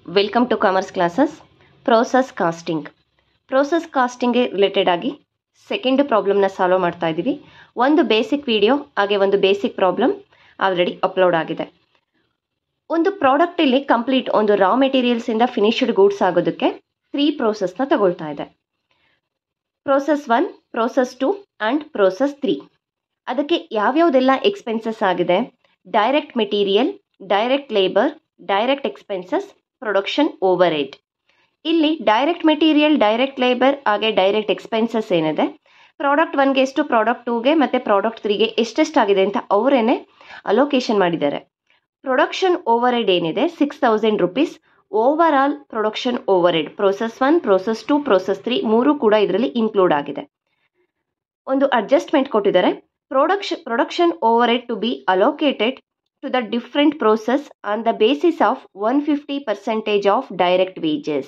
Welcome to commerce classes. Process ಕಾಸ್ಟಿಂಗ್ಗೆ related ಆಗಿ second ಪ್ರಾಬ್ಲಮ್ನ ಸಾಲ್ವ್ ಮಾಡ್ತಾ ಇದ್ದೀವಿ. ಒಂದು ಬೇಸಿಕ್ ವಿಡಿಯೋ ಹಾಗೆ ಒಂದು ಬೇಸಿಕ್ ಪ್ರಾಬ್ಲಮ್ ಆಲ್ರೆಡಿ ಅಪ್ಲೋಡ್ ಆಗಿದೆ. ಒಂದು ಪ್ರಾಡಕ್ಟ್ ಇಲ್ಲಿ ಕಂಪ್ಲೀಟ್ ಒಂದು ರಾ ಮೆಟೀರಿಯಲ್ಸಿಂದ ಫಿನಿಶ್ಡ್ ಗೂಡ್ಸ್ ಆಗೋದಕ್ಕೆ 3 ಪ್ರೋಸೆಸ್ನ ತಗೊಳ್ತಾ ಇದೆ. Process 1, process 2 and process 3. ಅದಕ್ಕೆ ಯಾವ್ಯಾವುದೆಲ್ಲ ಎಕ್ಸ್ಪೆನ್ಸಸ್ ಆಗಿದೆ? Direct material, direct labour, direct expenses, production overhead. ಇಲ್ಲಿ ಡೈರೆಕ್ಟ್ ಮೆಟೀರಿಯಲ್, ಡೈರೆಕ್ಟ್ ಲೇಬರ್ ಹಾಗೆ ಡೈರೆಕ್ಟ್ ಎಕ್ಸ್ಪೆನ್ಸಸ್ ಏನಿದೆ, ಪ್ರಾಡಕ್ಟ್ 1ಗೆ ಎಷ್ಟು, ಪ್ರಾಡಕ್ಟ್ 2ಗೆ ಮತ್ತು ಪ್ರಾಡಕ್ಟ್ 3ಗೆ ಎಷ್ಟೆಷ್ಟಾಗಿದೆ ಅಂತ ಅವರೇನೆ ಅಲೋಕೇಶನ್ ಮಾಡಿದ್ದಾರೆ. ಪ್ರೊಡಕ್ಷನ್ ಓವರ್ ಹೆಡ್ ಏನಿದೆ 6000 rupees. Over all production over head process 1, process 2, process 3 ಮೂರು ಕೂಡ ಇದರಲ್ಲಿ ಇನ್ಕ್ಲೂಡ್ ಆಗಿದೆ. ಒಂದು ಅಡ್ಜಸ್ಟ್ಮೆಂಟ್ ಕೊಟ್ಟಿದ್ದಾರೆ. Production overhead to be allocated to the different process on the basis of 150% of direct wages.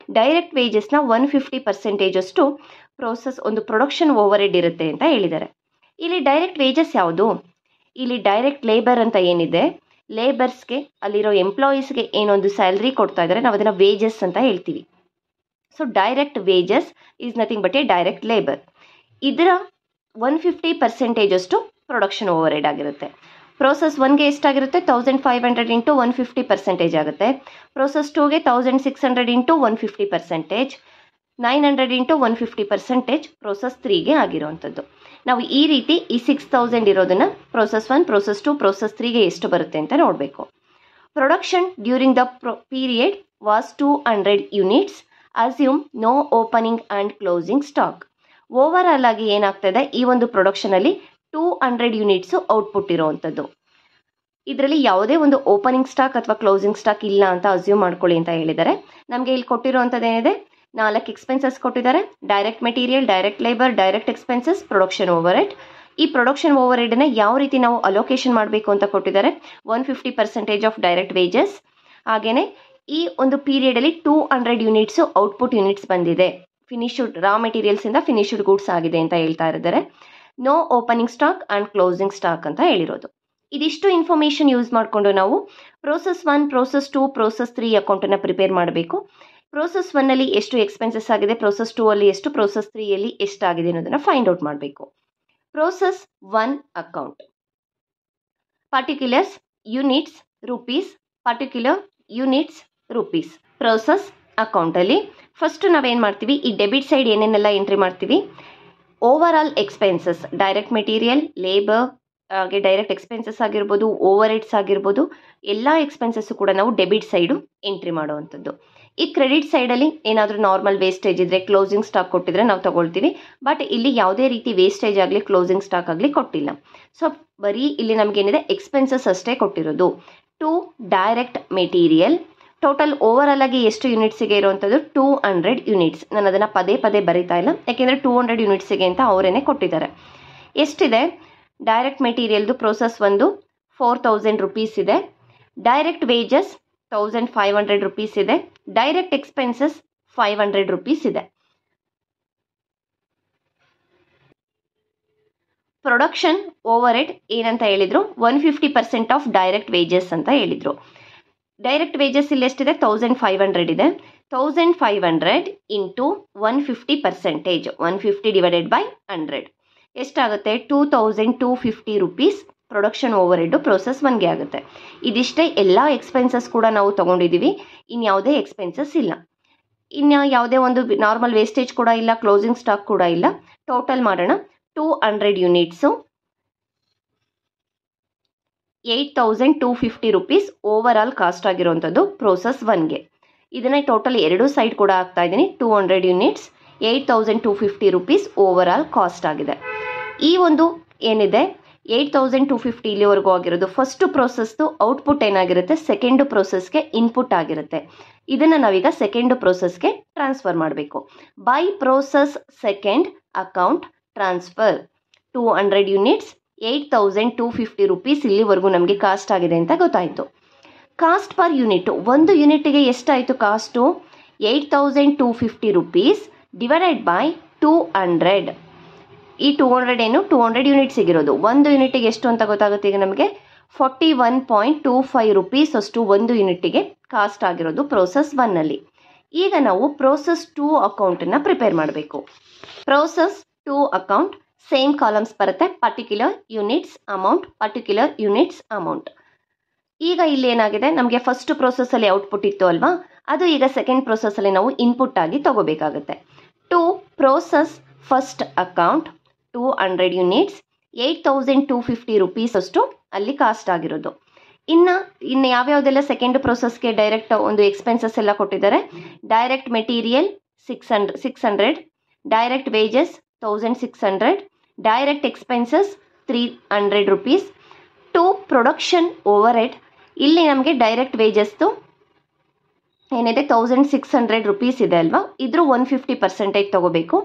Direct ವೇಜಸ್ನ 150% ಅಷ್ಟು process ಒಂದು production over head ಇರುತ್ತೆ ಅಂತ ಹೇಳಿದ್ದಾರೆ. ಇಲ್ಲಿ ಡೈರೆಕ್ಟ್ ವೇಜಸ್ ಯಾವುದು? ಇಲ್ಲಿ ಡೈರೆಕ್ಟ್ ಲೇಬರ್ ಅಂತ ಏನಿದೆ, ಲೇಬರ್ಸ್ಗೆ ಅಲ್ಲಿರೋ ಎಂಪ್ಲಾಯೀಸ್ಗೆ ಏನೊಂದು ಸ್ಯಾಲ್ರಿ ಕೊಡ್ತಾ ಇದ್ದಾರೆ, ನಾವು ಅದನ್ನು ವೇಜಸ್ ಅಂತ ಹೇಳ್ತೀವಿ. So direct wages is nothing but a direct labour. ಇದರ 150% ಅಷ್ಟು ಪ್ರೊಡಕ್ಷನ್ ಓವರ್ ಹೆಡ್ ಆಗಿರುತ್ತೆ. ಪ್ರೋಸೆಸ್ 1ಗೆ ಎಷ್ಟಾಗಿರುತ್ತೆ? 1500 ಇಂಟು 150% ಆಗುತ್ತೆ. ಪ್ರೋಸೆಸ್ 2ಗೆ 1600 ಇಂಟು 150%, 900 ಇಂಟು 150% ಪ್ರೋಸೆಸ್ 3ಗೆ ಆಗಿರುವಂಥದ್ದು. ನಾವು ಈ ರೀತಿ ಈ 6000 ಇರೋದನ್ನು ಪ್ರೋಸೆಸ್ 1, ಪ್ರೋಸೆಸ್ 2, ಪ್ರೋಸೆಸ್ 3ಗೆ ಎಷ್ಟು ಬರುತ್ತೆ ಅಂತ ನೋಡಬೇಕು. Production during the period was 200 units. Assume no opening and closing stock. Overall ಆಗಿ ಏನಾಗ್ತದೆ, ಈ ಒಂದು ಪ್ರೊಡಕ್ಷನಲ್ಲಿ 200 ಯೂನಿಟ್ಸು ಔಟ್ಪುಟ್ ಇರೋವಂಥದ್ದು. ಇದರಲ್ಲಿ ಯಾವುದೇ ಒಂದು ಓಪನಿಂಗ್ ಸ್ಟಾಕ್ ಅಥವಾ ಕ್ಲೋಸಿಂಗ್ ಸ್ಟಾಕ್ ಇಲ್ಲ ಅಂತ ಅಸ್ಯೂಮ್ ಮಾಡ್ಕೊಳ್ಳಿ ಅಂತ ಹೇಳಿದ್ದಾರೆ. ನಮಗೆ ಇಲ್ಲಿ ಕೊಟ್ಟಿರೋವಂಥದ್ದು ಏನಿದೆ, 4 ಎಕ್ಸ್ಪೆನ್ಸಸ್ ಕೊಟ್ಟಿದ್ದಾರೆ. Direct material, direct labour, direct expenses, production over head. ಈ ಪ್ರೊಡಕ್ಷನ್ ಓವರ್ ಹೆಡ್ನ ಯಾವ ರೀತಿ ನಾವು ಅಲೋಕೇಶನ್ ಮಾಡಬೇಕು ಅಂತ ಕೊಟ್ಟಿದ್ದಾರೆ. 150% ಆಫ್ ಡೈರೆಕ್ಟ್ ವೇಜಸ್. ಹಾಗೆಯೇ ಈ ಒಂದು ಪೀರಿಯಡಲ್ಲಿ 200 ಯೂನಿಟ್ಸು ಔಟ್ಪುಟ್ ಯೂನಿಟ್ಸ್ ಬಂದಿದೆ. ಫಿನಿಶ್ಡ್ ರಾ ಮೆಟೀರಿಯಲ್ಸಿಂದ ಫಿನಿಶ್ಡ್ ಗೂಡ್ಸ್ ಆಗಿದೆ ಅಂತ ಹೇಳ್ತಾ ಇದ್ದಾರೆ. No opening stock and closing stock ಅಂತ ಹೇಳಿರೋದು. ಇದಿಷ್ಟು ಇನ್ಫಾರ್ಮೇಷನ್ ಯೂಸ್ ಮಾಡಿಕೊಂಡು ನಾವು ಪ್ರೋಸೆಸ್ 1, ಪ್ರೋಸೆಸ್ 2, ಪ್ರೋಸೆಸ್ 3 ಅಕೌಂಟನ್ನು ಪ್ರಿಪೇರ್ ಮಾಡಬೇಕು. ಪ್ರೋಸೆಸ್ 1ನಲ್ಲಿ ಎಷ್ಟು ಎಕ್ಸ್ಪೆನ್ಸಸ್ ಆಗಿದೆ, ಪ್ರೋಸೆಸ್ 2ಅಲ್ಲಿ ಎಷ್ಟು, ಪ್ರೋಸೆಸ್ 3ಯಲ್ಲಿ ಎಷ್ಟಾಗಿದೆ ಅನ್ನೋದನ್ನು ಫೈಂಡ್ ಔಟ್ ಮಾಡಬೇಕು. Process 1 account. Particulars units rupees, particular units rupees. Process ಅಕೌಂಟಲ್ಲಿ ಫಸ್ಟ್ ನಾವೇನು ಮಾಡ್ತೀವಿ, ಈ ಡೆಬಿಟ್ ಸೈಡ್ ಏನೇನೆಲ್ಲ ಎಂಟ್ರಿ ಮಾಡ್ತೀವಿ. Over all expenses, direct material, labour ಹಾಗೆ ಡೈರೆಕ್ಟ್ ಎಕ್ಸ್ಪೆನ್ಸಸ್ ಆಗಿರ್ಬೋದು, ಓವರ್ ಹೆಡ್ಸ್ ಆಗಿರ್ಬೋದು, ಎಲ್ಲ ಎಕ್ಸ್ಪೆನ್ಸಸ್ಸು ಕೂಡ ನಾವು ಡೆಬಿಟ್ ಸೈಡು ಎಂಟ್ರಿ ಮಾಡುವಂಥದ್ದು. ಈ ಕ್ರೆಡಿಟ್ ಸೈಡಲ್ಲಿ ಏನಾದರೂ ನಾರ್ಮಲ್ ವೇಸ್ಟೇಜ್ ಇದ್ದರೆ, ಕ್ಲೋಸಿಂಗ್ ಸ್ಟಾಕ್ ಕೊಟ್ಟಿದ್ರೆ ನಾವು ತಗೊಳ್ತೀವಿ. ಬಟ್ ಇಲ್ಲಿ ಯಾವುದೇ ರೀತಿ ವೇಸ್ಟೇಜ್ ಆಗಲಿ ಕ್ಲೋಸಿಂಗ್ ಸ್ಟಾಕ್ ಆಗಲಿ ಕೊಟ್ಟಿಲ್ಲ. ಸೊ ಬರೀ ಇಲ್ಲಿ ನಮಗೇನಿದೆ ಎಕ್ಸ್ಪೆನ್ಸಸ್ ಅಷ್ಟೇ ಕೊಟ್ಟಿರೋದು. To direct material. Total overall ಆಗಿ ಎಷ್ಟು ಯೂನಿಟ್ಸಿಗೆ ಇರುವಂಥದ್ದು? 200 ಯೂನಿಟ್ಸ್. ನಾನು ಅದನ್ನು ಪದೇ ಪದೇ ಬರೀತಾ ಇಲ್ಲ, ಯಾಕೆಂದರೆ 200 ಯೂನಿಟ್ಸಿಗೆ ಅಂತ ಅವರೇನೆ ಕೊಟ್ಟಿದ್ದಾರೆ. ಎಷ್ಟಿದೆ? ಡೈರೆಕ್ಟ್ ಮೆಟೀರಿಯಲ್ದು ಪ್ರೋಸೆಸ್ 1 4000 ರೂಪೀಸ್ ಇದೆ. ಡೈರೆಕ್ಟ್ ವೇಜಸ್ 1500 ರೂಪೀಸ್ ಇದೆ. ಡೈರೆಕ್ಟ್ ಎಕ್ಸ್ಪೆನ್ಸಸ್ 500 ರೂಪೀಸ್ ಇದೆ. ಪ್ರೊಡಕ್ಷನ್ ಓವರ್ ಹೆಡ್ ಏನಂತ ಹೇಳಿದ್ರು? 150% ಆಫ್ ಡೈರೆಕ್ಟ್ ವೇಜಸ್ ಅಂತ ಹೇಳಿದ್ರು. ಡೈರೆಕ್ಟ್ ವೇಜಸ್ ಇಲ್ಲಿ ಎಷ್ಟಿದೆ? 1500 ಇದೆ. 1500 ಇಂಟು 150%, 150 ಡಿವೈಡೆಡ್ ಬೈ 100 ಎಷ್ಟಾಗುತ್ತೆ? 2250 rupees production overhead process 1ಗೆ ಆಗುತ್ತೆ. ಇದಿಷ್ಟೇ. ಎಲ್ಲ ಎಕ್ಸ್ಪೆನ್ಸಸ್ ಕೂಡ ನಾವು ತೊಗೊಂಡಿದ್ದೀವಿ. ಇನ್ಯಾವುದೇ ಎಕ್ಸ್ಪೆನ್ಸಸ್ ಇಲ್ಲ. ಇನ್ನು ಯಾವುದೇ ಒಂದು ನಾರ್ಮಲ್ ವೇಸ್ಟೇಜ್ ಕೂಡ ಇಲ್ಲ, ಕ್ಲೋಸಿಂಗ್ ಸ್ಟಾಕ್ ಕೂಡ ಇಲ್ಲ. ಟೋಟಲ್ ಮಾಡೋಣ. 200 units 8250 rupees over all cost ಆಗಿರುವಂಥದ್ದು ಪ್ರೋಸೆಸ್ 1ಗೆ. ಇದನ್ನು ಟೋಟಲ್ ಎರಡೂ ಸೈಡ್ ಕೂಡ ಹಾಕ್ತಾ ಇದ್ದೀನಿ. 200 units 8250 rupees over all cost ಆಗಿದೆ. ಈ ಒಂದು ಏನಿದೆ 8250 ಇಲ್ಲಿವರೆಗೂ ಆಗಿರೋದು ಫಸ್ಟ್ ಪ್ರೋಸೆಸ್ದು ಔಟ್ಪುಟ್ ಏನಾಗಿರುತ್ತೆ, ಸೆಕೆಂಡ್ ಪ್ರೋಸೆಸ್ಗೆ ಇನ್ಪುಟ್ ಆಗಿರುತ್ತೆ. ಇದನ್ನು ನಾವೀಗ ಸೆಕೆಂಡ್ ಪ್ರೋಸೆಸ್ಗೆ ಟ್ರಾನ್ಸ್ಫರ್ ಮಾಡಬೇಕು. By process second account transfer 200 units 8250 rupees ಇಲ್ಲಿವರೆಗೂ ನಮಗೆ ಕಾಸ್ಟ್ ಆಗಿದೆ ಅಂತ ಗೊತ್ತಾಯಿತು. ಕಾಸ್ಟ್ ಪರ್ ಯೂನಿಟ್, ಒಂದು ಯೂನಿಟ್ಗೆ ಎಷ್ಟಾಯಿತು ಕಾಸ್ಟು? 8250 rupees divided by 200. ಈ 200 ಏನು 200 ಯೂನಿಟ್ಸ್ ಸಿಗಿರೋದು. ಒಂದು ಯೂನಿಟಿಗೆ ಎಷ್ಟು ಅಂತ ಗೊತ್ತಾಗುತ್ತೆ ಈಗ ನಮಗೆ 41.25 ರುಪೀಸ್ ಅಷ್ಟು ಒಂದು ಯೂನಿಟ್ಟಿಗೆ ಕಾಸ್ಟ್ ಆಗಿರೋದು ಪ್ರೋಸೆಸ್ 1 ಅಲ್ಲಿ. ಈಗ ನಾವು ಪ್ರೋಸೆಸ್ 2 ಅಕೌಂಟನ್ನು ಪ್ರಿಪೇರ್ ಮಾಡಬೇಕು. ಪ್ರೋಸೆಸ್ 2 ಅಕೌಂಟ್ ಸೇಮ್ ಕಾಲಮ್ಸ್ ಬರುತ್ತೆ, particular units amount, particular units amount. ಈಗ ಇಲ್ಲಿ ಏನಾಗಿದೆ, ನಮಗೆ ಫಸ್ಟ್ ಪ್ರೋಸೆಸ್ಸಲ್ಲಿ ಔಟ್ಪುಟ್ ಇತ್ತು ಅಲ್ವಾ, ಅದು ಈಗ ಸೆಕೆಂಡ್ ಪ್ರೋಸೆಸ್ಸಲ್ಲಿ ನಾವು ಇನ್ಪುಟ್ ಆಗಿ ತಗೋಬೇಕಾಗುತ್ತೆ. To process first account 200 units 8,250 rupees ಅಷ್ಟು ಅಲ್ಲಿ ಕಾಸ್ಟ್ ಆಗಿರೋದು. ಇನ್ನು ಯಾವ್ಯಾವುದೆಲ್ಲ ಸೆಕೆಂಡ್ ಪ್ರೋಸೆಸ್ಗೆ ಡೈರೆಕ್ಟ್ ಒಂದು ಎಕ್ಸ್ಪೆನ್ಸಸ್ ಎಲ್ಲ ಕೊಟ್ಟಿದ್ದಾರೆ. Direct material 600, direct wages 1,600, direct expenses 300 rupees. To production overhead, ಇಲ್ಲಿ ನಮಗೆ ಡೈರೆಕ್ಟ್ ವೇಜಸ್ದು ಏನಿದೆ 1,600 ರುಪೀಸ್ ಇದೆ ಅಲ್ವಾ, ಇದ್ರ 150% ತಗೋಬೇಕು.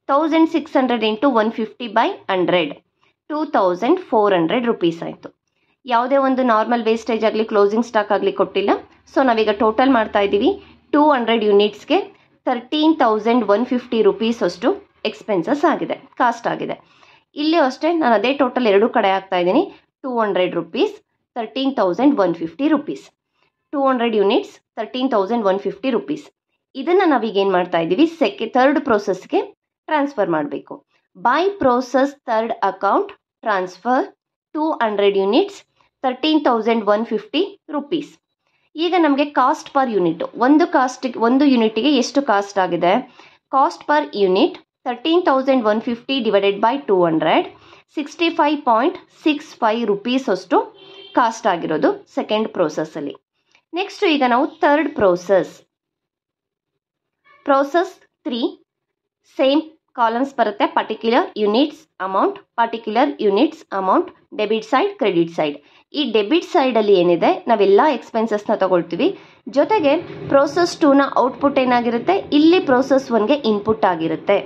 1,600 ಇಂಟು 150/100 2,400 ರುಪೀಸ್ ಆಯಿತು. ಯಾವುದೇ ಒಂದು ನಾರ್ಮಲ್ ವೇಸ್ಟೇಜ್ ಆಗಲಿ ಕ್ಲೋಸಿಂಗ್ ಸ್ಟಾಕ್ ಆಗಲಿ ಕೊಟ್ಟಿಲ್ಲ. ಸೊ ನಾವೀಗ ಟೋಟಲ್ ಮಾಡ್ತಾ ಇದ್ದೀವಿ. 200 ಯೂನಿಟ್ಸ್ಗೆ 13,150 ರುಪೀಸ್ ಅಷ್ಟು ಎಕ್ಸ್ಪೆನ್ಸಸ್ ಆಗಿದೆ, ಕಾಸ್ಟ್ ಆಗಿದೆ. ಇಲ್ಲಿ ಅಷ್ಟೇ ನಾನು ಅದೇ ಟೋಟಲ್ ಎರಡು ಕಡೆ ಹಾಕ್ತಾ ಇದ್ದೀನಿ. 200 ರುಪೀಸ್ 13,150 ರುಪೀಸ್. 200 units 13,150 rupees. ಇದನ್ನು ನಾವೀಗ ಏನು ಮಾಡ್ತಾ ಇದ್ದೀವಿ, ಥರ್ಡ್ ಪ್ರೋಸೆಸ್ಗೆ ಟ್ರಾನ್ಸ್ಫರ್ ಮಾಡಬೇಕು. By process third account transfer 200 units 13,150 rupees. ಈಗ ನಮಗೆ ಕಾಸ್ಟ್ ಪರ್ ಯೂನಿಟ್, ಒಂದು ಯೂನಿಟಿಗೆ ಎಷ್ಟು ಕಾಸ್ಟ್ ಆಗಿದೆ, cost per unit 13,150 divided by 200 65.65 rupees ಅಷ್ಟು ಕಾಸ್ಟ್ ಆಗಿರೋದು ಸೆಕೆಂಡ್ ಪ್ರೋಸೆಸ್ಸಲ್ಲಿ. ನೆಕ್ಸ್ಟ್ ಈಗ ನಾವು ಥರ್ಡ್ ಪ್ರೋಸೆಸ್ 3 ಸೇಮ್ ಕಾಲಮ್ಸ್ ಬರುತ್ತೆ, particular units amount, particular units amount, debit side, credit side. ಈ ಡೆಬಿಟ್ ಸೈಡಲ್ಲಿ ಏನಿದೆ, ನಾವೆಲ್ಲ ಎಕ್ಸ್ಪೆನ್ಸಸ್ನ ತಗೊಳ್ತೀವಿ. ಜೊತೆಗೆ ಪ್ರೋಸೆಸ್ 2ನ ಔಟ್ಪುಟ್ ಏನಾಗಿರುತ್ತೆ, ಇಲ್ಲಿ ಪ್ರೋಸೆಸ್ 1ಗೆ ಇನ್ಪುಟ್ ಆಗಿರುತ್ತೆ.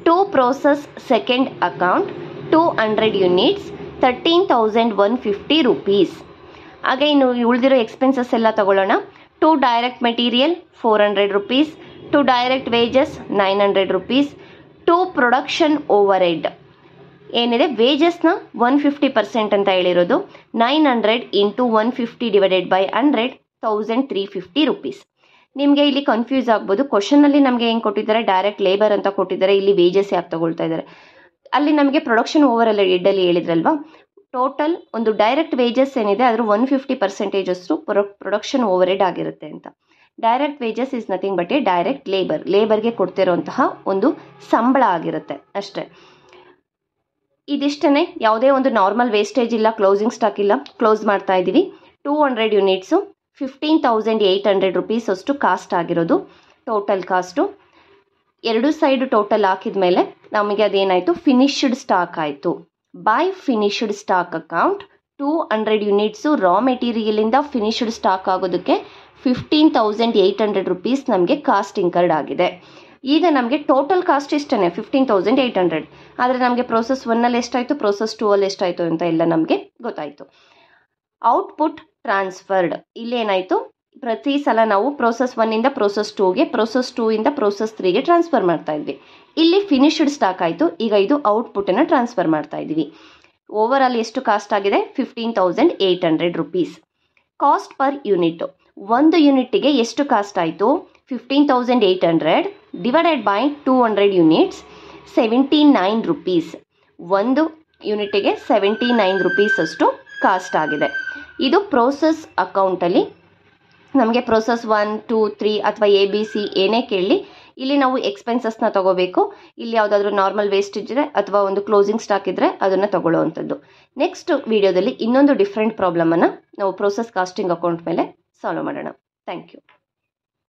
To process second account 200 units 13,150 rupees. ಹಾಗೆ ಇನ್ನು ಉಳಿದಿರೋ ಎಕ್ಸ್ಪೆನ್ಸಸ್ ಎಲ್ಲ ತಗೊಳ್ಳೋಣ. To direct material 400 rupees, to direct wages 900 rupees, to production overhead ಏನಿದೆ ವೇಜಸ್ನ 150% ಅಂತ ಹೇಳಿರೋದು 900 ಇಂಟು 150 ಡಿವೈಡೆಡ್ ಬೈ 100 1,350 ರುಪೀಸ್. ನಿಮಗೆ ಇಲ್ಲಿ ಕನ್ಫ್ಯೂಸ್ ಆಗ್ಬೋದು, ಕ್ವಶನಲ್ಲಿ ನಮಗೆ ಏನು ಕೊಟ್ಟಿದ್ದಾರೆ, ಡೈರೆಕ್ಟ್ ಲೇಬರ್ ಅಂತ ಕೊಟ್ಟಿದ್ದಾರೆ, ಇಲ್ಲಿ ವೇಜಸ್ ಯಾಕೆ ತಗೊಳ್ತಾ ಇದ್ದಾರೆ. ಅಲ್ಲಿ ನಮಗೆ ಪ್ರೊಡಕ್ಷನ್ ಓವರ್ ಹೆಡ್ಡಲ್ಲಿ ಹೇಳಿದ್ರಲ್ವಾ, ಟೋಟಲ್ ಒಂದು ಡೈರೆಕ್ಟ್ ವೇಜಸ್ ಏನಿದೆ ಅದರ 150% ಅಷ್ಟು ಪ್ರೊಡಕ್ಷನ್ ಓವರ್ ಹೆಡ್ ಆಗಿರುತ್ತೆ ಅಂತ. Direct wages is nothing but a direct ಲೇಬರ್ಗೆ ಕೊಡ್ತಿರೋಂತಹ ಒಂದು ಸಂಬಳ ಆಗಿರುತ್ತೆ ಅಷ್ಟೇ. ಇದಿಷ್ಟೇ, ಯಾವುದೇ ಒಂದು ನಾರ್ಮಲ್ ವೇಸ್ಟೇಜ್ ಇಲ್ಲ, ಕ್ಲೋಸಿಂಗ್ ಸ್ಟಾಕ್ ಇಲ್ಲ. ಕ್ಲೋಸ್ ಮಾಡ್ತಾ ಇದ್ದೀವಿ. 200 ಯೂನಿಟ್ಸು 15,800 ರುಪೀಸ್ ಅಷ್ಟು ಕಾಸ್ಟ್ ಆಗಿರೋದು ಟೋಟಲ್ ಕಾಸ್ಟು. ಎರಡು ಸೈಡ್ ಟೋಟಲ್ ಹಾಕಿದ ಮೇಲೆ ನಮಗೆ ಅದೇನಾಯಿತು, ಫಿನಿಶ್ಡ್ ಸ್ಟಾಕ್ ಆಯಿತು. By finished stock account 200 units Ra ಮೆಟೀರಿಯಲಿಂದ finished stock ಆಗೋದಕ್ಕೆ 15,800 ರುಪೀಸ್ ನಮಗೆ ಕಾಸ್ಟ್ ಇನ್ಕರ್ಡ್ ಆಗಿದೆ. ಈಗ ನಮಗೆ ಟೋಟಲ್ ಕಾಸ್ಟ್ ಇಷ್ಟೇ 15,800. ಆದರೆ ನಮಗೆ ಪ್ರೋಸೆಸ್ 1ಅಲ್ಲಿ ಎಷ್ಟಾಯಿತು, ಪ್ರೋಸೆಸ್ 2ಅಲ್ಲಿ ಎಷ್ಟಾಯಿತು ಅಂತ ಎಲ್ಲ ನಮಗೆ ಗೊತ್ತಾಯಿತು. ಔಟ್ಪುಟ್ ಟ್ರಾನ್ಸ್ಫರ್ಡ್, ಇಲ್ಲೇನಾಯಿತು, ಪ್ರತಿ ಸಲ ನಾವು ಪ್ರೋಸೆಸ್ 1ಇಂದ ಪ್ರೋಸೆಸ್ 2ಗೆ, ಪ್ರೋಸೆಸ್ 2ಇಂದ ಪ್ರೋಸೆಸ್ 3ಗೆ ಟ್ರಾನ್ಸ್ಫರ್ ಮಾಡ್ತಾ ಇದ್ವಿ. ಇಲ್ಲಿ ಫಿನಿಶ್ಡ್ ಸ್ಟಾಕ್ ಆಯಿತು. ಈಗ ಇದು ಔಟ್ಪುಟ್ಟನ್ನು ಟ್ರಾನ್ಸ್ಫರ್ ಮಾಡ್ತಾ ಇದ್ದೀವಿ. ಓವರ್ ಆಲ್ ಎಷ್ಟು ಕಾಸ್ಟ್ ಆಗಿದೆ, 15,800 ರುಪೀಸ್. ಕಾಸ್ಟ್ ಪರ್ ಯೂನಿಟ್, ಒಂದು ಯೂನಿಟ್ಟಿಗೆ ಎಷ್ಟು ಕಾಸ್ಟ್ ಆಯಿತು, 15,800 ಡಿವೈಡೆಡ್ ಬೈ 200 ಯೂನಿಟ್ಸ್ 79 ರುಪೀಸ್. ಒಂದು ಯೂನಿಟಿಗೆ 79 ರುಪೀಸ್ ಅಷ್ಟು ಕಾಸ್ಟ್ ಆಗಿದೆ. ಇದು ಪ್ರೋಸೆಸ್ ಅಕೌಂಟಲ್ಲಿ ನಮಗೆ ಪ್ರೋಸೆಸ್ 1, 2, 3 ಅಥವಾ ABC ಏನೇ ಕೇಳಿ ಇಲ್ಲಿ ನಾವು ಎಕ್ಸ್ಪೆನ್ಸಸ್ನ ತಗೋಬೇಕು. ಇಲ್ಲಿ ಯಾವುದಾದ್ರೂ ನಾರ್ಮಲ್ ವೇಸ್ಟೇಜ್ ಇದೆ ಅಥವಾ ಒಂದು ಕ್ಲೋಸಿಂಗ್ ಸ್ಟಾಕ್ ಇದ್ದರೆ ಅದನ್ನು ತಗೊಳ್ಳೋವಂಥದ್ದು. ನೆಕ್ಸ್ಟ್ ವಿಡಿಯೋದಲ್ಲಿ ಇನ್ನೊಂದು ಡಿಫ್ರೆಂಟ್ ಪ್ರಾಬ್ಲಮನ್ನು ನಾವು ಪ್ರೋಸೆಸ್ ಕಾಸ್ಟಿಂಗ್ ಅಕೌಂಟ್ ಮೇಲೆ ಸಾಲ್ವ್ ಮಾಡೋಣ. Thank you.